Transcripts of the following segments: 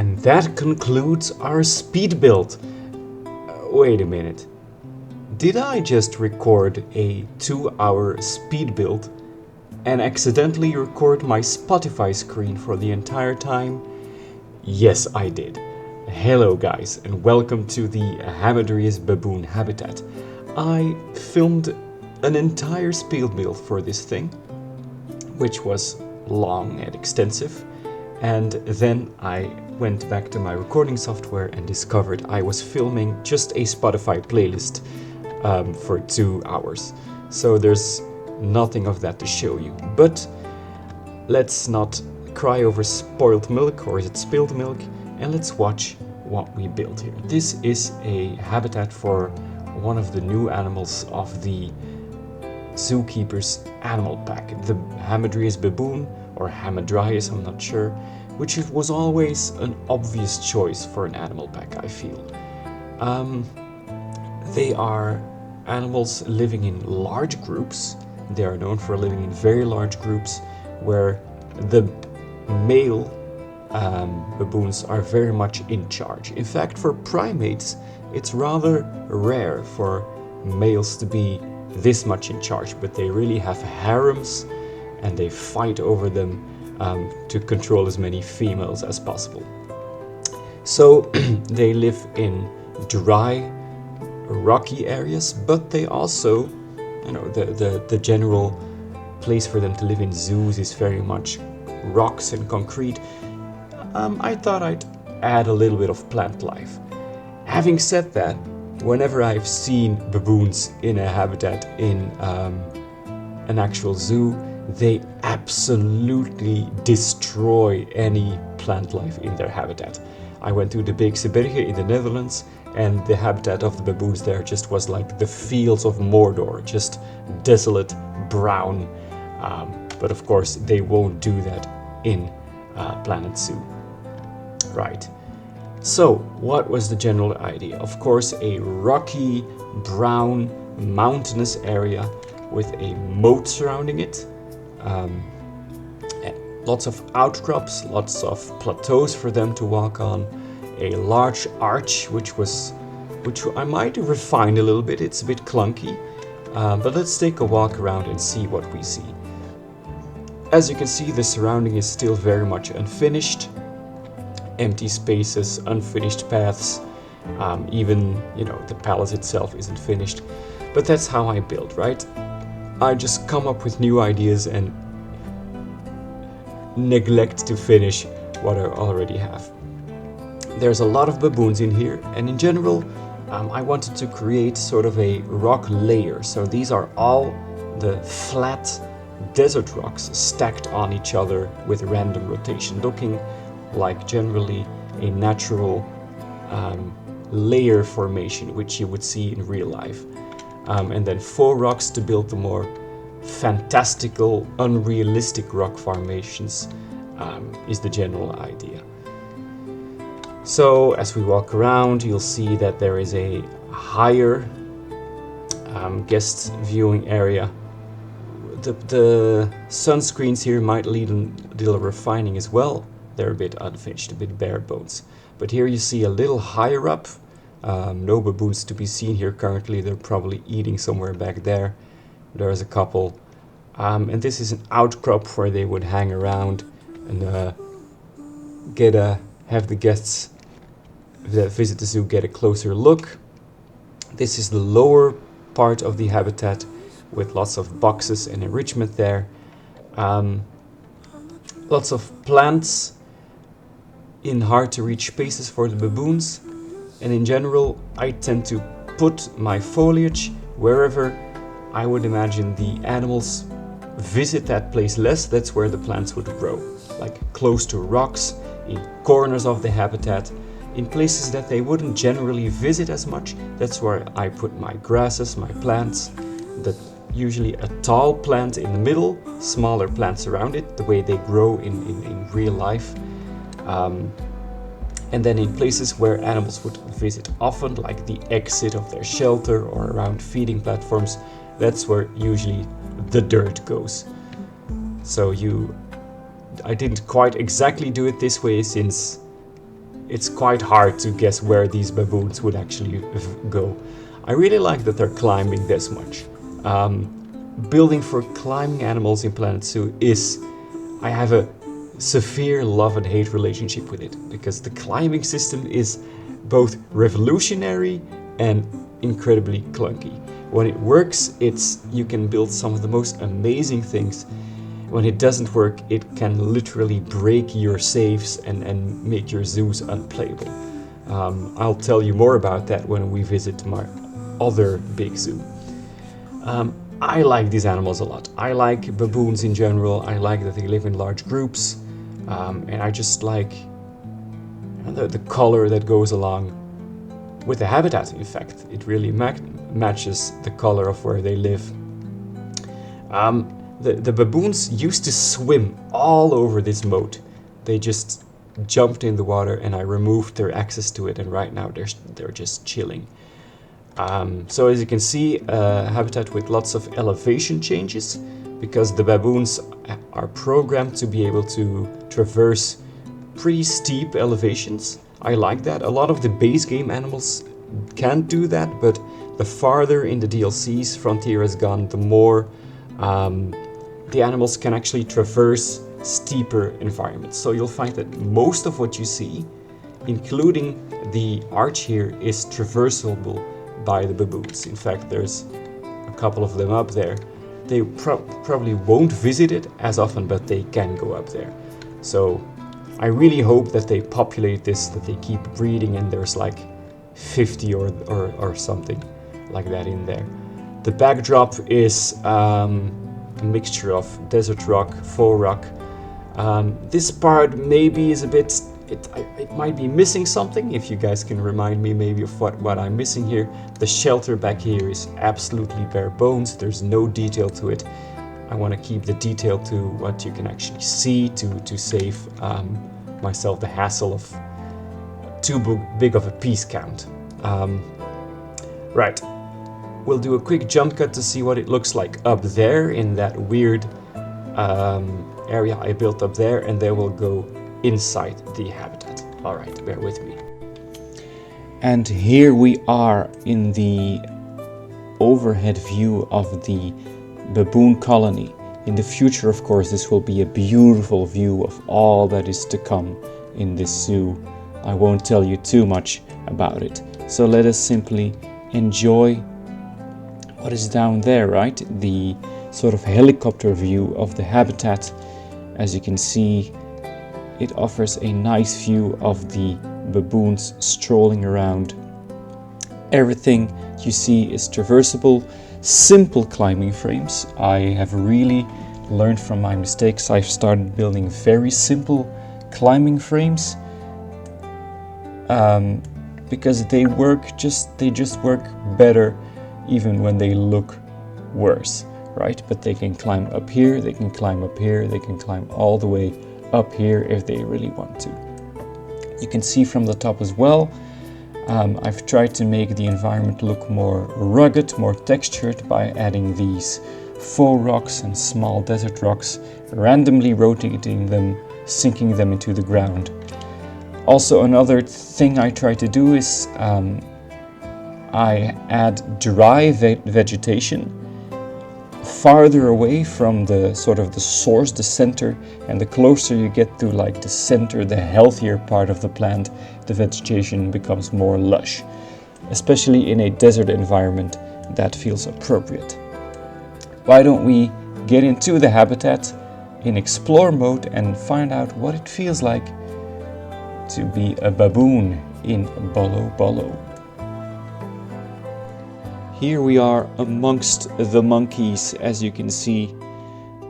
And that concludes our speed build. Wait a minute. Did I just record a 2-hour speed build and accidentally record my Spotify screen for the entire time? Yes, I did. Hello guys, and welcome to the Hamadryas Baboon habitat. I filmed an entire speed build for this thing, which was long and extensive, and then I went back to my recording software and discovered I was filming just a Spotify playlist for 2 hours. So there's nothing of that to show you. But let's not cry over spoiled milk, or is it spilled milk, and let's watch what we built here. This is a habitat for one of the new animals of the zookeeper's animal pack, the Hamadryas Baboon, or Hamadryas, I'm not sure, which was always an obvious choice for an animal pack, I feel. They are animals living in large groups. They are known for living in very large groups where the male baboons are very much in charge. In fact, for primates, it's rather rare for males to be this much in charge, but they really have harems and they fight over them to control as many females as possible. So they live in dry, rocky areas, but they also, the general place for them to live in zoos is very much rocks and concrete. I thought I'd add a little bit of plant life. Having said that, whenever I've seen baboons in a habitat in an actual zoo, they absolutely destroy any plant life in their habitat. I went to the Big Siberië in the Netherlands, and the habitat of the baboons there just was like the fields of Mordor, just desolate, brown. But of course, they won't do that in Planet Zoo. Right. So, what was the general idea? Of course, a rocky, brown, mountainous area with a moat surrounding it. Lots of outcrops, lots of plateaus for them to walk on. A large arch, which I might refine a little bit. It's a bit clunky, but let's take a walk around and see what we see. As you can see, the surrounding is still very much unfinished. Empty spaces, unfinished paths, even the palace itself isn't finished. But that's how I build, right? I just come up with new ideas and neglect to finish what I already have. There's a lot of baboons in here, and in general, I wanted to create sort of a rock layer. So these are all the flat desert rocks stacked on each other with random rotation, looking like generally a natural layer formation, which you would see in real life. And then 4 rocks to build the more fantastical, unrealistic rock formations is the general idea. So as we walk around, you'll see that there is a higher guest viewing area. The sunscreens here might need a little refining as well. They're a bit unfinished, a bit bare bones. But here you see a little higher up. No baboons to be seen here currently. They're probably eating somewhere back there. There's a couple. And this is an outcrop where they would hang around and have the guests that visit the zoo get a closer look. This is the lower part of the habitat with lots of boxes and enrichment there. Lots of plants in hard to reach spaces for the baboons. And in general, I tend to put my foliage wherever I would imagine the animals visit that place less. That's where the plants would grow, like close to rocks, in corners of the habitat, in places that they wouldn't generally visit as much. That's where I put my grasses, my plants, usually a tall plant in the middle, smaller plants around it, the way they grow in real life. And then in places where animals would visit often, like the exit of their shelter or around feeding platforms, that's where usually the dirt goes. So I didn't quite exactly do it this way, since it's quite hard to guess where these baboons would actually go. I really like that they're climbing this much. Building for climbing animals in Planet Zoo I have a severe love and hate relationship with it, because the climbing system is both revolutionary and incredibly clunky. When it works, you can build some of the most amazing things. When it doesn't work, it can literally break your saves and make your zoos unplayable. I'll tell you more about that when we visit my other big zoo. I like these animals a lot. I like baboons in general. I like that they live in large groups. And I just like the color that goes along with the habitat. In fact, it really matches the color of where they live. The baboons used to swim all over this moat. They just jumped in the water, and I removed their access to it, and right now they're just chilling. So as you can see, habitat with lots of elevation changes, because the baboons are programmed to be able to traverse pretty steep elevations. I like that. A lot of the base game animals can't do that, but the farther in the DLCs Frontier has gone, the more the animals can actually traverse steeper environments. So you'll find that most of what you see, including the arch here, is traversable by the baboons. In fact, there's a couple of them up there. They probably won't visit it as often, but they can go up there. So I really hope that they populate this, that they keep breeding, and there's like 50 or something like that in there. The backdrop is a mixture of desert rock, faux rock. This part maybe is a bit, it might be missing something. If you guys can remind me maybe of what I'm missing here. The shelter back here is absolutely bare bones. There's no detail to it. I want to keep the detail to what you can actually see to save myself the hassle of too big of a piece count. Right, we'll do a quick jump cut to see what it looks like up there in that weird area I built up there, and then we'll go inside the habitat. All right, bear with me. And here we are in the overhead view of the baboon colony. In the future, of course, this will be a beautiful view of all that is to come in this zoo. I won't tell you too much about it. So let us simply enjoy what is down there, right? The sort of helicopter view of the habitat. As you can see, it offers a nice view of the baboons strolling around. Everything you see is traversable, simple climbing frames. I have really learned from my mistakes. I've started building very simple climbing frames because they just work better even when they look worse, right? But they can climb up here, they can climb up here, they can climb all the way up here if they really want to. You can see from the top as well, I've tried to make the environment look more rugged, more textured by adding these faux rocks and small desert rocks, randomly rotating them, sinking them into the ground. Also, another thing I try to do is I add dry vegetation farther away from the sort of the source, the center, and the closer you get to like the center, the healthier part of the plant, the vegetation becomes more lush. Especially in a desert environment, that feels appropriate. Why don't we get into the habitat in explore mode and find out what it feels like to be a baboon in BOLLO. Here we are amongst the monkeys, as you can see.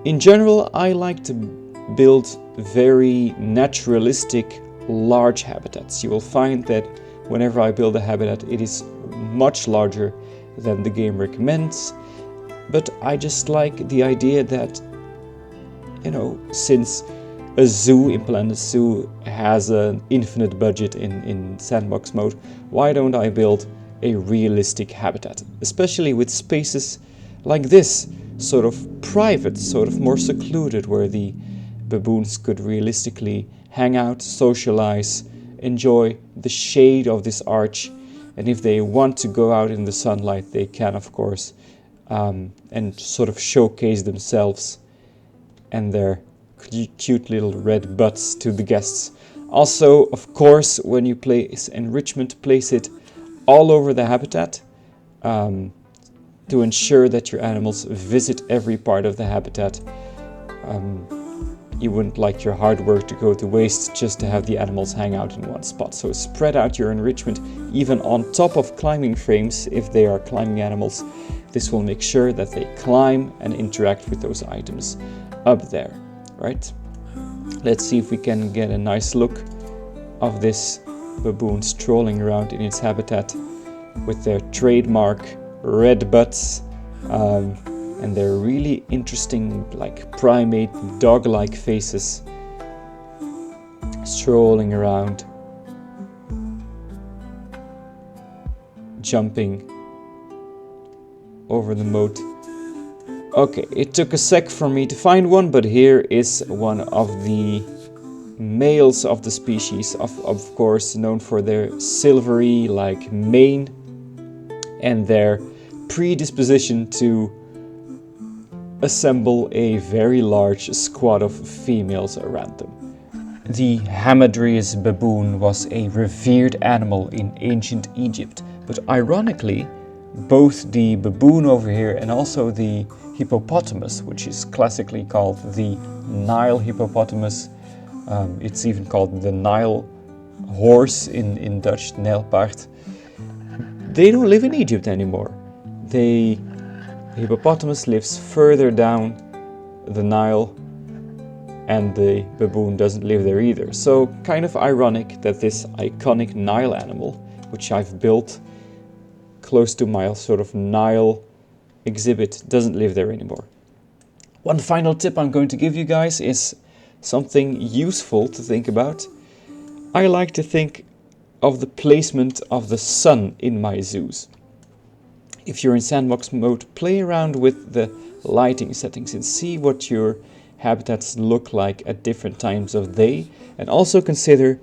In general, I like to build very naturalistic, large habitats. You will find that whenever I build a habitat, it is much larger than the game recommends. But I just like the idea that, you know, since a zoo in Planet Zoo has an infinite budget in sandbox mode, why don't I build a realistic habitat, especially with spaces like this, sort of private, sort of more secluded, where the baboons could realistically hang out, socialize, enjoy the shade of this arch, and if they want to go out in the sunlight, they can, of course, and sort of showcase themselves and their cute little red butts to the guests. Also, of course, when you place enrichment, place it all over the habitat to ensure that your animals visit every part of the habitat. You wouldn't like your hard work to go to waste just to have the animals hang out in one spot. So spread out your enrichment even on top of climbing frames if they are climbing animals. This will make sure that they climb and interact with those items up there, right? Let's see if we can get a nice look of this baboon strolling around in its habitat with their trademark red butts and their really interesting, like primate dog-like faces, strolling around, jumping over the moat. Okay, it took a sec for me to find one, but here is one of the males of the species, of course known for their silvery like mane and their predisposition to assemble a very large squad of females around them. The Hamadryas baboon was a revered animal in ancient Egypt, but ironically, both the baboon over here and also the hippopotamus, which is classically called the Nile hippopotamus, it's even called the Nile horse in Dutch, Nijlpaard, they don't live in Egypt anymore. The hippopotamus lives further down the Nile, and the baboon doesn't live there either. So kind of ironic that this iconic Nile animal, which I've built close to my sort of Nile exhibit, doesn't live there anymore. One final tip I'm going to give you guys is something useful to think about. I like to think of the placement of the sun in my zoos. If you're in sandbox mode, play around with the lighting settings and see what your habitats look like at different times of day, and also consider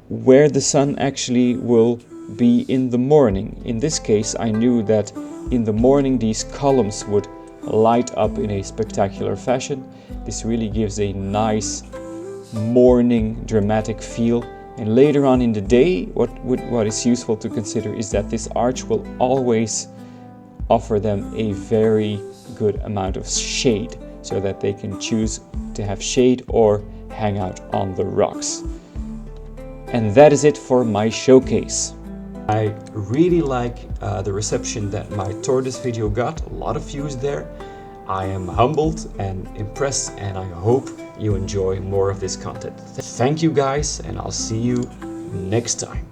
where the sun actually will be in the morning. In this case, I knew that in the morning these columns would light up in a spectacular fashion. This really gives a nice morning dramatic feel. And later on in the day, what is useful to consider is that this arch will always offer them a very good amount of shade, so that they can choose to have shade or hang out on the rocks. And that is it for my showcase. I really like the reception that my tortoise video got. A lot of views there. I am humbled and impressed, and I hope you enjoy more of this content. Thank you guys, and I'll see you next time.